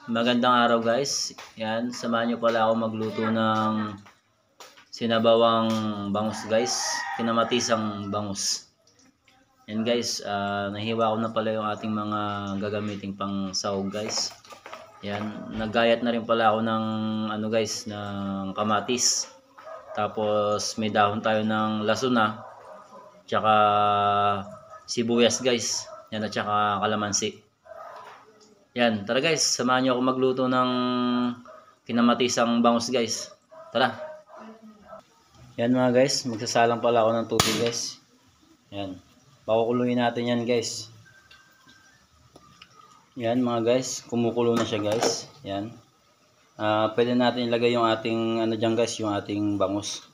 Magandang araw guys. Yan, samahan nyo pala ako magluto ng sinabawang bangus guys. Kinamatisang bangus. Yan guys, nahiwa ko na pala yung ating mga gagamiting pang sahog guys. Yan, naggayat na rin pala ako ng ano guys, ng kamatis. Tapos may dahon tayo ng lasuna. Tsaka sibuyas guys. Yan, at tsaka kalamansi. Yan, tara guys, samahan niyo ako magluto ng kinamatisang bangus guys. Tara. Yan mga guys, magsasalang pala ako ng tubig guys. Yan. Pakukuluin natin yan guys. Yan mga guys, kumukulo na siya guys. Yan. Pwede natin ilagay yung ating ano diyan guys, yung ating bangus.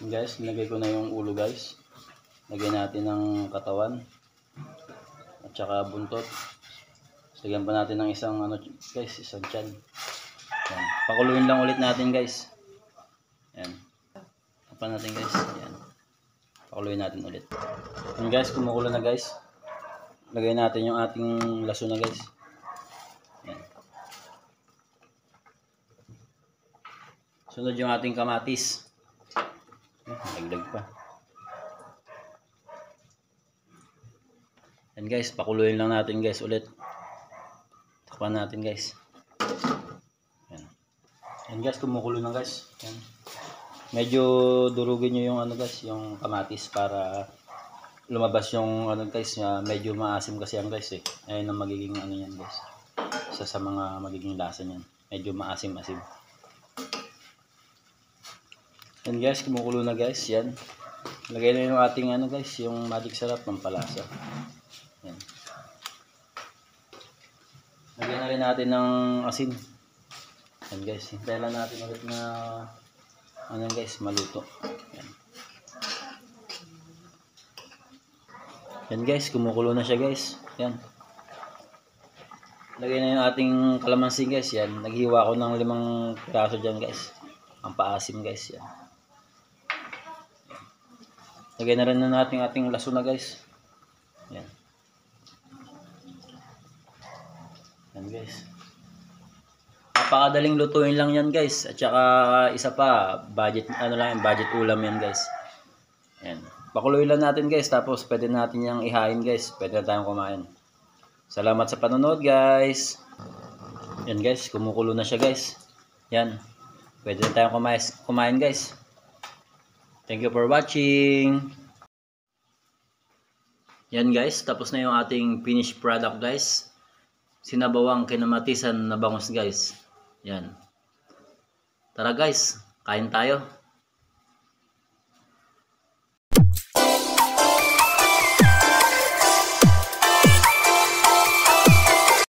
Yan guys, nilagay ko na yung ulo guys. Lagyan natin ng katawan. At saka buntot. Lagyan pa natin ng isang ano guys, isang tiyan. Yan. Pakuluin lang ulit natin guys. Yan. Tapan natin guys. Yan. Pakuluin natin ulit. Yan guys, kumukulo na guys. Lagay natin yung ating laso na guys. Yan. Sunod yung ating kamatis. Dagdag pa. Yan guys, pakuluin lang natin guys ulit. Takpan natin guys. Yan. Yan guys, kumukulo na guys. Yan. Medyo durugin nyo yung ano guys, yung kamatis para lumabas yung ano guys, medyo maasim kasi yan guys eh. Ayun ang magiging ano yan guys. Isa sa mga magiging lasa niyan. Medyo maasim-asim. Yan guys, kumukulo na guys. Yan. Lagay na yung ating ano guys, yung magic sarap ng palasa. Yan. Lagyan na rin natin ng asin. Yan guys, hintayin lang natin ulit na ano guys, maluto. Yan. Yan guys, kumukulo na siya guys. Yan. Lagyan na yung ating kalamansi guys. Yan, naghiwa ko ng 5 piraso dyan guys. Ang paasim guys. Yan. Lagyan na rin na natin ating laso na guys. Yan. Yan guys. Napakadaling lutuin lang yan guys. At saka isa pa, budget ano lang, budget ulam yan guys. Yan. Pakuluin lang natin guys, tapos pwede natin yang ihain guys. Pwede na tayong kumain. Salamat sa panonood guys. Yan guys, kumukulo na siya guys. Yan. Pwede na tayong kumain guys. Thank you for watching. Yan guys, tapos na yung ating finished product guys. Sinabawang kinamatisan na bangus guys. Yan. Tara guys, kain tayo.